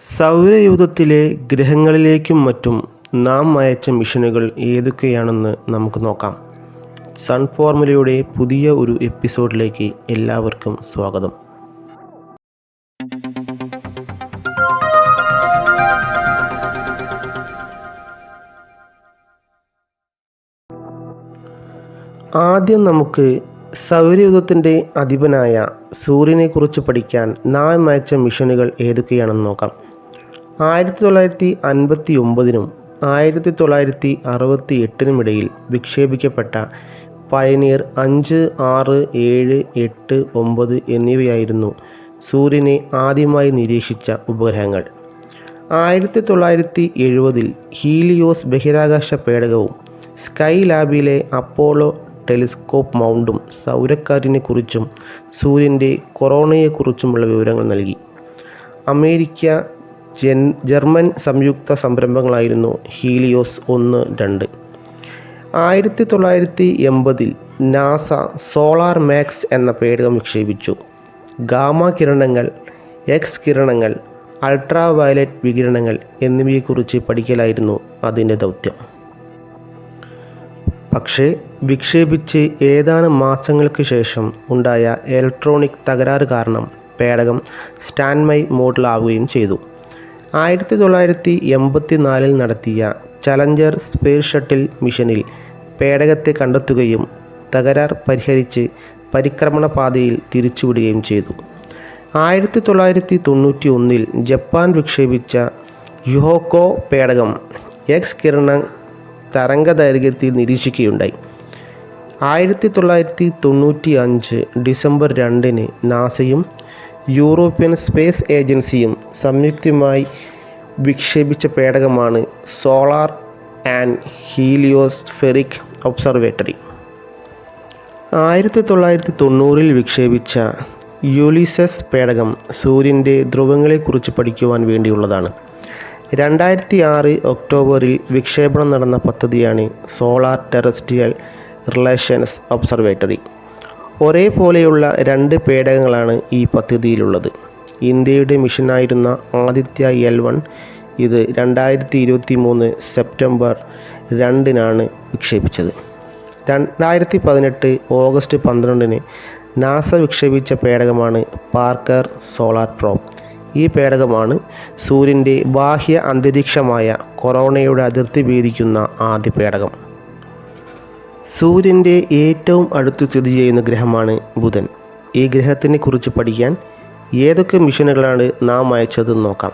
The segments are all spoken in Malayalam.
സൗരയൂഥത്തിലെ ഗ്രഹങ്ങളിലേക്കും മറ്റും നാം അയച്ച മിഷനുകൾ ഏതൊക്കെയാണെന്ന് നമുക്ക് നോക്കാം. സൺ ഫോർമുലയുടെ പുതിയ ഒരു എപ്പിസോഡിലേക്ക് എല്ലാവർക്കും സ്വാഗതം. ആദ്യം നമുക്ക് സൗരയൂഥത്തിൻ്റെ അധിപനായ സൂര്യനെക്കുറിച്ച് പഠിക്കാൻ നാം അയച്ച മിഷനുകൾ ഏതൊക്കെയാണെന്ന് നോക്കാം. 1959 1968 ഇടയിൽ വിക്ഷേപിക്കപ്പെട്ട പയനിയർ 5, 6, 7, 8, 9 എന്നിവയായിരുന്നു സൂര്യനെ ആദ്യമായി നിരീക്ഷിച്ച ഉപഗ്രഹങ്ങൾ. 1970 ഹീലിയോസ് ബഹിരാകാശ പേടകവും സ്കൈ ലാബിലെ അപ്പോളോ ടെലിസ്കോപ്പ് മൗണ്ടും സൗരക്കാറ്റിനെക്കുറിച്ചും സൂര്യൻ്റെ കൊറോണയെക്കുറിച്ചുമുള്ള വിവരങ്ങൾ നൽകി. അമേരിക്ക, ജർമ്മൻ സംയുക്ത സംരംഭങ്ങളായിരുന്നു ഹീലിയോസ് 1, 2. 1980 നാസ സോളാർ മാക്സ് എന്ന പേടകം വിക്ഷേപിച്ചു. ഗാമ കിരണങ്ങൾ, എക്സ് കിരണങ്ങൾ, അൾട്രാ വയലറ്റ് വികിരണങ്ങൾ എന്നിവയെക്കുറിച്ച് പഠിക്കലായിരുന്നു അതിൻ്റെ ദൗത്യം. പക്ഷേ വിക്ഷേപിച്ച് ഏതാനും മാസങ്ങൾക്ക് ശേഷം ഉണ്ടായ ഇലക്ട്രോണിക് തകരാറ് കാരണം പേടകം സ്റ്റാൻഡ് ബൈ മോഡിലാവുകയും ചെയ്തു. 1984 നടത്തിയ ചലഞ്ചർ സ്പേസ് ഷട്ടിൽ മിഷനിൽ പേടകത്തെ കണ്ടെത്തുകയും തകരാർ പരിഹരിച്ച് പരിക്രമണ പാതയിൽ തിരിച്ചുവിടുകയും ചെയ്തു. 1991 ജപ്പാൻ വിക്ഷേപിച്ച യുഹോക്കോ പേടകം എക്സ് കിരണ തരംഗദൈർഘ്യത്തിൽ നിരീക്ഷിക്കുകയുണ്ടായി. 1995 ഡിസംബർ 2 നാസയും യൂറോപ്യൻ സ്പേസ് ഏജൻസിയും സംയുക്തമായി വിക്ഷേപിച്ച പേടകമാണ് സോളാർ ആൻഡ് ഹീലിയോസ്ഫെറിക് ഒബ്സർവേറ്ററി. 1990 വിക്ഷേപിച്ച യുലിസസ് പേടകം സൂര്യൻ്റെ ധ്രുവങ്ങളെക്കുറിച്ച് പഠിക്കുവാൻ വേണ്ടിയുള്ളതാണ്. 2006 ഒക്ടോബറിൽ വിക്ഷേപണം നടന്ന പദ്ധതിയാണ് സോളാർ ടെറസ്ട്രിയൽ റിലേഷൻസ് ഒബ്സർവേറ്ററി. ഒരേപോലെയുള്ള 2 പേടകങ്ങളാണ് ഈ പദ്ധതിയിലുള്ളത്. ഇന്ത്യയുടെ മിഷനായിരുന്ന ആദിത്യ L1 ഇത് 2023 സെപ്റ്റംബർ 2 വിക്ഷേപിച്ചത്. 2018 ഓഗസ്റ്റ് 12 നാസ വിക്ഷേപിച്ച പേടകമാണ് പാർക്കർ സോളാർ പ്രോബ്. ഈ പേടകമാണ് സൂര്യൻ്റെ ബാഹ്യ അന്തരീക്ഷമായ കൊറോണയുടെ അതിർത്തി ഭേദിക്കുന്ന ആദ്യ പേടകം. സൂര്യൻ്റെ ഏറ്റവും അടുത്ത് സ്ഥിതി ചെയ്യുന്ന ഗ്രഹമാണ് ബുധൻ. ഈ ഗ്രഹത്തിനെ കുറിച്ച് പഠിക്കാൻ ഏതൊക്കെ മിഷനുകളാണ് നാം അയച്ചതെന്ന് നോക്കാം.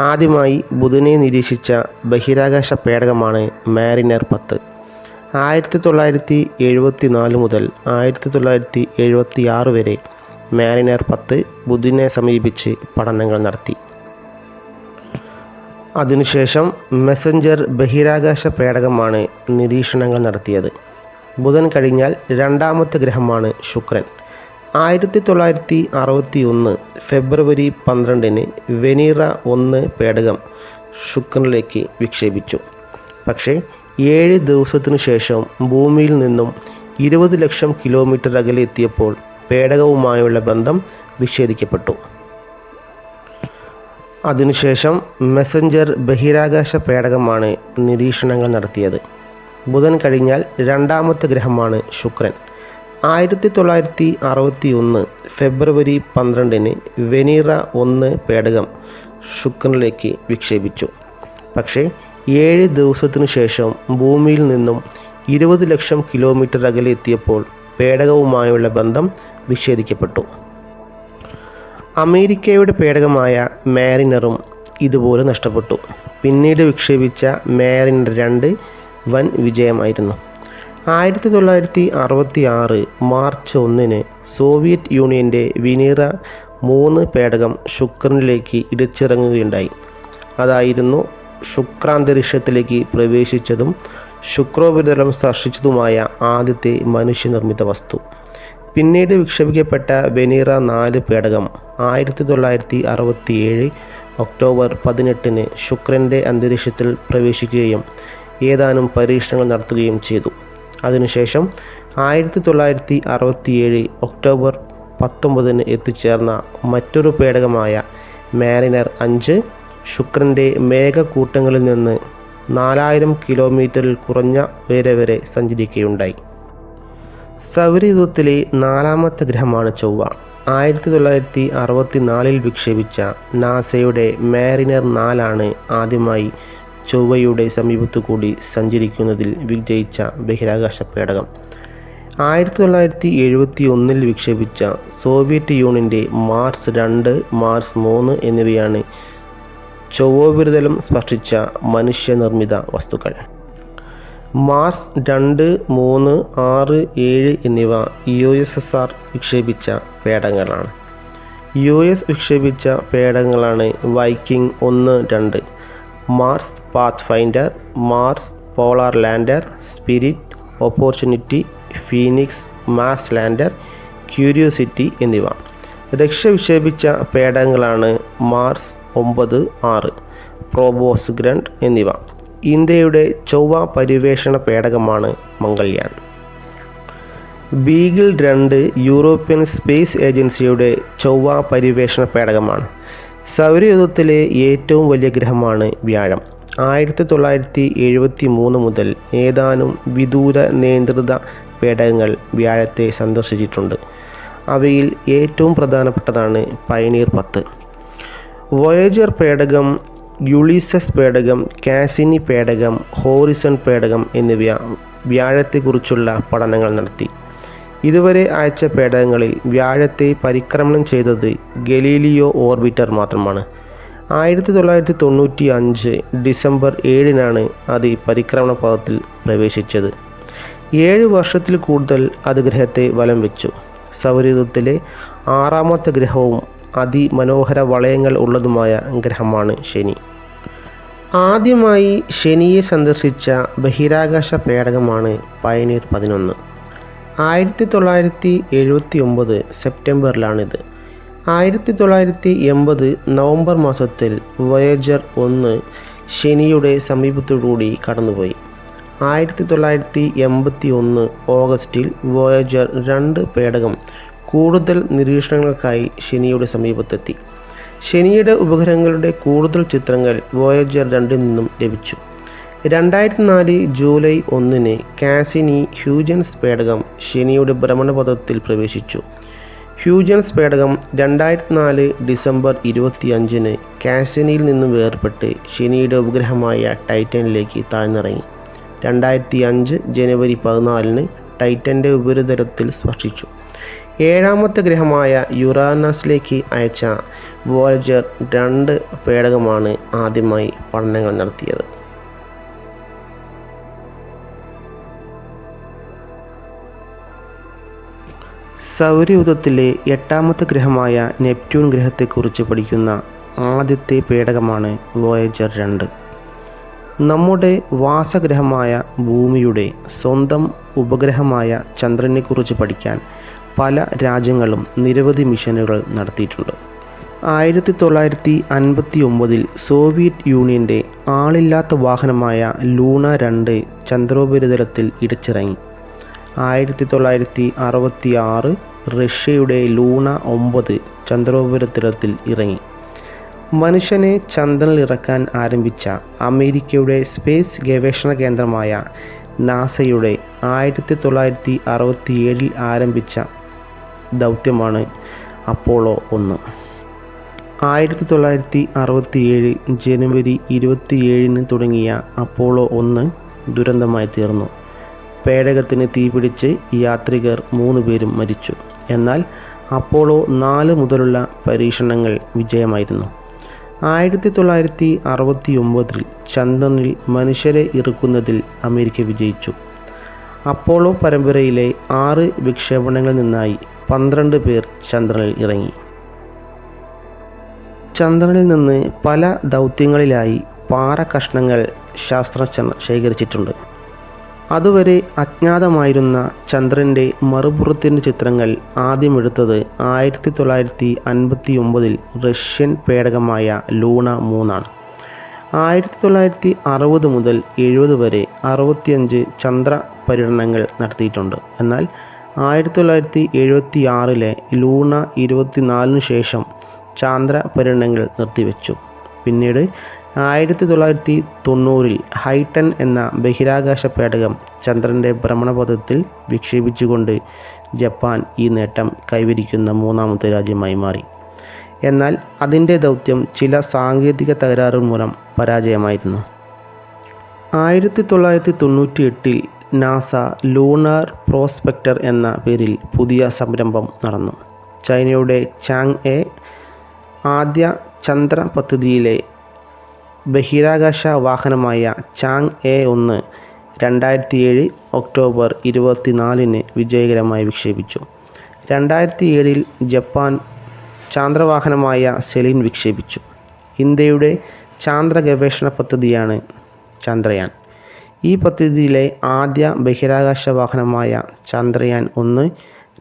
ആദ്യമായി ബുധനെ നിരീക്ഷിച്ച ബഹിരാകാശ പേടകമാണ് മാരിനർ 10. 1974 മുതൽ 1976 വരെ മാരിനർ 10 ബുധനെ സമീപിച്ച് പഠനങ്ങൾ നടത്തി. അതിനുശേഷം മെസഞ്ചർ ബഹിരാകാശ പേടകമാണ് നിരീക്ഷണങ്ങൾ നടത്തിയത്. ബുധൻ കഴിഞ്ഞാൽ രണ്ടാമത്തെ ഗ്രഹമാണ് ശുക്രൻ. 1961 ഫെബ്രുവരി 12 വെനീറ 1 പേടകം ശുക്രനിലേക്ക് വിക്ഷേപിച്ചു. പക്ഷേ 7 ദിവസത്തിനു ശേഷം ഭൂമിയിൽ നിന്നും 20 ലക്ഷം കിലോമീറ്റർ അകലെ എത്തിയപ്പോൾ പേടകവുമായുള്ള ബന്ധം വിച്ഛേദിക്കപ്പെട്ടു. അതിനുശേഷം മെസഞ്ചർ ബഹിരാകാശ പേടകമാണ് നിരീക്ഷണങ്ങൾ നടത്തിയത്. ബുധൻ കഴിഞ്ഞാൽ രണ്ടാമത്തെ ഗ്രഹമാണ് ശുക്രൻ. 1961 ഫെബ്രുവരി 12 വെനീറ 1 പേടകം ശുക്രനിലേക്ക് വിക്ഷേപിച്ചു. പക്ഷേ 7 ദിവസത്തിനു ശേഷം ഭൂമിയിൽ നിന്നും 20 ലക്ഷം കിലോമീറ്റർ അകലെ എത്തിയപ്പോൾ പേടകവുമായുള്ള ബന്ധം വിച്ഛേദിക്കപ്പെട്ടു. അമേരിക്കയുടെ പേടകമായ മാരിനറും ഇതുപോലെ നഷ്ടപ്പെട്ടു. പിന്നീട് വിക്ഷേപിച്ച മാരിനർ 2 വൻ വിജയമായിരുന്നു. 1966 മാർച്ച് 1 സോവിയറ്റ് യൂണിയൻ്റെ വെനീറ 3 പേടകം ശുക്രനിലേക്ക് ഇടിച്ചിറങ്ങുകയുണ്ടായി. അതായിരുന്നു ശുക്രാന്തരീക്ഷത്തിലേക്ക് പ്രവേശിച്ചതും ശുക്രോപരിതലം സ്പർശിച്ചതുമായ ആദ്യത്തെ മനുഷ്യനിർമ്മിത വസ്തു. പിന്നീട് വിക്ഷേപിക്കപ്പെട്ട വെനീറ 4 പേടകം 1967 ഒക്ടോബർ 18 ശുക്രൻ്റെ അന്തരീക്ഷത്തിൽ പ്രവേശിക്കുകയും ഏതാനും പരീക്ഷണങ്ങൾ നടത്തുകയും ചെയ്തു. അതിനുശേഷം 1967 ഒക്ടോബർ 19 എത്തിച്ചേർന്ന മറ്റൊരു പേടകമായ മാരിനർ 5 ശുക്രൻ്റെ മേഘക്കൂട്ടങ്ങളിൽ നിന്ന് 4000 കിലോമീറ്ററിൽ കുറഞ്ഞ ഉയരം വരെ സഞ്ചരിക്കുകയുണ്ടായി. സൗരയൂഥത്തിലെ 4ാമത്തെ ഗ്രഹമാണ് ചൊവ്വ. 1964 വിക്ഷേപിച്ച നാസയുടെ മാരിനർ 4 ആദ്യമായി ചൊവ്വയുടെ സമീപത്തുകൂടി സഞ്ചരിക്കുന്നതിൽ വിജയിച്ച ബഹിരാകാശ പേടകം. 1971 വിക്ഷേപിച്ച സോവിയറ്റ് യൂണിയൻ്റെ മാർസ് 2, മാർസ് 3 എന്നിവയാണ് ചൊവ്വോപരിതലം സ്പർശിച്ച മനുഷ്യനിർമ്മിത വസ്തുക്കൾ. മാർസ് 2, 3, 6, 7 എന്നിവ USSR വിക്ഷേപിച്ച പേടകങ്ങളാണ്. US വിക്ഷേപിച്ച പേടകങ്ങളാണ് Viking 1, 2, Mars Pathfinder, Mars polar lander, Spirit, Opportunity, Phoenix, Mars lander, Curiosity എന്നിവ. റഷ്യ വിക്ഷേപിച്ച പേടകങ്ങളാണ് മാർസ് 9, 6, പ്രോബോസ് ഗ്രണ്ട് എന്നിവ. ഇന്ത്യയുടെ ചൊവ്വ പര്യവേഷണ പേടകമാണ് മംഗൾയാൻ. ബീഗിൾ 2 യൂറോപ്യൻ സ്പേസ് ഏജൻസിയുടെ ചൊവ്വ പര്യവേഷണ പേടകമാണ്. സൗരയൂഥത്തിലെ ഏറ്റവും വലിയ ഗ്രഹമാണ് വ്യാഴം. 1973 മുതൽ ഏതാനും വിദൂര നിയന്ത്രിത പേടകങ്ങൾ വ്യാഴത്തെ സന്ദർശിച്ചിട്ടുണ്ട്. അവയിൽ ഏറ്റവും പ്രധാനപ്പെട്ടതാണ് പയനീർ 10. വോയേജർ പേടകം, യുളിസസ് പേടകം, കാസിനി പേടകം, ഹോറിസൺ പേടകം എന്നിവ വ്യാഴത്തെക്കുറിച്ചുള്ള പഠനങ്ങൾ നടത്തി. ഇതുവരെ അയച്ച പേടകങ്ങളിൽ വ്യാഴത്തെ പരിക്രമണം ചെയ്തത് ഗലീലിയോ ഓർബിറ്റർ മാത്രമാണ്. 1995 ഡിസംബർ 7 അത് പരിക്രമണ പഥത്തിൽ പ്രവേശിച്ചത്. 7 വർഷത്തിൽ കൂടുതൽ അത് ഗ്രഹത്തെ വലം വെച്ചു. സൗരയൂഥത്തിലെ 6ാമത്തെ ഗ്രഹവും അതിമനോഹര വളയങ്ങൾ ഉള്ളതുമായ ഗ്രഹമാണ് ശനി. ആദ്യമായി ശനിയെ സന്ദർശിച്ച ബഹിരാകാശ പേടകമാണ് പയനീർ 11. 1979 സെപ്റ്റംബറിലാണിത്. 1980 നവംബർ മാസത്തിൽ വോയേജർ 1 ശനിയുടെ സമീപത്തുകൂടി കടന്നുപോയി. 1981 ഓഗസ്റ്റിൽ വോയേജർ 2 പേടകം കൂടുതൽ നിരീക്ഷണങ്ങൾക്കായി ശനിയുടെ സമീപത്തെത്തി. ശനിയുടെ ഉപഗ്രഹങ്ങളുടെ കൂടുതൽ ചിത്രങ്ങൾ വോയേജർ 2 നിന്നും ലഭിച്ചു. 2004 ജൂലൈ 1 കാസിനി ഹ്യൂജൻസ് പേടകം ശനിയുടെ ഭ്രമണപഥത്തിൽ പ്രവേശിച്ചു. ഹ്യൂജൻസ് പേടകം 2004 ഡിസംബർ 25 കാസിനിയിൽ നിന്നും വേർപെട്ട് ശനിയുടെ ഉപഗ്രഹമായ ടൈറ്റനിലേക്ക് താഴ്ന്നിറങ്ങി. 2005 ജനുവരി 14 ടൈറ്റൻ്റെ ഉപരിതലത്തിൽ സ്പർശിച്ചു. 7ാമത്തെ ഗ്രഹമായ യുറാനസിലേക്ക് അയച്ച വോയേജർ 2 പേടകമാണ് ആദ്യമായി പഠനങ്ങൾ നടത്തിയത്. സൗരയൂഥത്തിലെ 8ാമത്തെ ഗ്രഹമായ നെപ്റ്റ്യൂൺ ഗ്രഹത്തെക്കുറിച്ച് പഠിക്കുന്ന ആദ്യത്തെ പേടകമാണ് വോയേജർ 2. നമ്മുടെ വാസഗ്രഹമായ ഭൂമിയുടെ സ്വന്തം ഉപഗ്രഹമായ ചന്ദ്രനെക്കുറിച്ച് പഠിക്കാൻ പല രാജ്യങ്ങളും നിരവധി മിഷനുകൾ നടത്തിയിട്ടുണ്ട്. 1959 സോവിയറ്റ് യൂണിയൻ്റെ ആളില്ലാത്ത വാഹനമായ ലൂണ 2 ചന്ദ്രോപരിതലത്തിൽ ഇടിച്ചിറങ്ങി. 1966 റഷ്യയുടെ ലൂണ 9 ചന്ദ്രോപരിതലത്തിൽ ഇറങ്ങി. മനുഷ്യനെ ചന്ദ്രനിൽ ഇറക്കാൻ ആരംഭിച്ച അമേരിക്കയുടെ സ്പേസ് ഗവേഷണ കേന്ദ്രമായ നാസയുടെ 1967 ആരംഭിച്ച ദൗത്യമാണ് അപ്പോളോ 1. 1967 ജനുവരി 27 തുടങ്ങിയ അപ്പോളോ 1 ദുരന്തമായി തീർന്നു. പേടകത്തിന് തീപിടിച്ച് യാത്രികർ 3 പേരും മരിച്ചു. എന്നാൽ അപ്പോളോ 4 മുതലുള്ള പരീക്ഷണങ്ങൾ വിജയമായിരുന്നു. 1969 ചന്ദ്രനിൽ മനുഷ്യരെ ഇറക്കുന്നതിൽ അമേരിക്ക വിജയിച്ചു. അപ്പോളോ പരമ്പരയിലെ 6 വിക്ഷേപണങ്ങളിൽ നിന്നായി 12 പേർ ചന്ദ്രനിൽ ഇറങ്ങി. ചന്ദ്രനിൽ നിന്ന് പല ദൗത്യങ്ങളിലായി പാറ കഷ്ണങ്ങൾ ശാസ്ത്രജ്ഞർ ശേഖരിച്ചിട്ടുണ്ട്. അതുവരെ അജ്ഞാതമായിരുന്ന ചന്ദ്രൻ്റെ മറുപുറത്തിൻ്റെ ചിത്രങ്ങൾ ആദ്യമെടുത്തത് 1959 റഷ്യൻ പേടകമായ ലൂണ 3 ആണ്. 1960 മുതൽ 70 വരെ 65 ചന്ദ്ര പര്യടനങ്ങൾ നടത്തിയിട്ടുണ്ട്. എന്നാൽ 1976 ലൂണ 24 ശേഷം ചാന്ദ്ര പര്യടനങ്ങൾ നിർത്തിവെച്ചു. പിന്നീട് 1990 ഹൈറ്റൺ എന്ന ബഹിരാകാശ പേടകം ചന്ദ്രൻ്റെ ഭ്രമണപഥത്തിൽ വിക്ഷേപിച്ചുകൊണ്ട് ജപ്പാൻ ഈ നേട്ടം കൈവരിക്കുന്ന മൂന്നാമത്തെ രാജ്യമായി മാറി. എന്നാൽ അതിൻ്റെ ദൗത്യം ചില സാങ്കേതിക തകരാറ് മൂലം പരാജയമായിരുന്നു. 1998 നാസ ലൂണാർ പ്രോസ്പെക്ടർ എന്ന പേരിൽ പുതിയ സംരംഭം നടന്നു. ചൈനയുടെ ചാങ്എ ആദ്യ ചന്ദ്ര പദ്ധതിയിലെ ബഹിരാകാശ വാഹനമായ ചാങ്എ-1 2007 ഒക്ടോബർ 24 വിജയകരമായി വിക്ഷേപിച്ചു. 2007 ജപ്പാൻ ചാന്ദ്രവാഹനമായ സെലിൻ വിക്ഷേപിച്ചു. ഇന്ത്യയുടെ ചാന്ദ്ര ഗവേഷണ പദ്ധതിയാണ് ചന്ദ്രയാൻ. ഈ പദ്ധതിയിലെ ആദ്യ ബഹിരാകാശ വാഹനമായ ചന്ദ്രയാൻ-1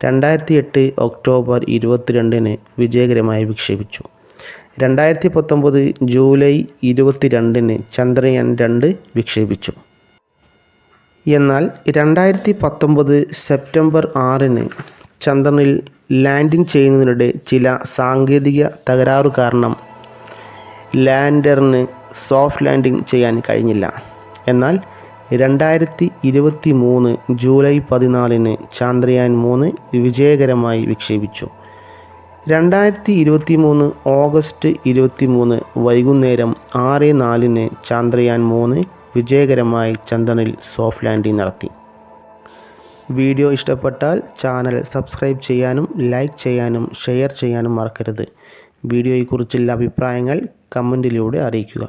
2008 ഒക്ടോബർ 22 വിജയകരമായി വിക്ഷേപിച്ചു. 2019 ജൂലൈ 22 ചന്ദ്രയാൻ-2 വിക്ഷേപിച്ചു. എന്നാൽ 2019 സെപ്റ്റംബർ 6 ചന്ദ്രനിൽ ലാൻഡിംഗ് ചെയ്യുന്നതിനിടെ ചില സാങ്കേതിക തകരാറു കാരണം ലാൻഡറിന് സോഫ്റ്റ് ലാൻഡിംഗ് ചെയ്യാൻ കഴിഞ്ഞില്ല. എന്നാൽ 2023 ജൂലൈ 14 ചന്ദ്രയാൻ-3 വിജയകരമായി വിക്ഷേപിച്ചു. 2023 ഓഗസ്റ്റ് 23 വൈകുന്നേരം 6:04 ചന്ദ്രയാൻ-3 വിജയകരമായി ചന്ദ്രനിൽ സോഫ്റ്റ് ലാൻഡിംഗ് നടത്തി. വീഡിയോ ഇഷ്ടപ്പെട്ടാൽ ചാനൽ സബ്സ്ക്രൈബ് ചെയ്യാനും ലൈക്ക് ചെയ്യാനും ഷെയർ ചെയ്യാനും മറക്കരുത്. വീഡിയോയെക്കുറിച്ചുള്ള അഭിപ്രായങ്ങൾ കമൻറ്റിലൂടെ അറിയിക്കുക.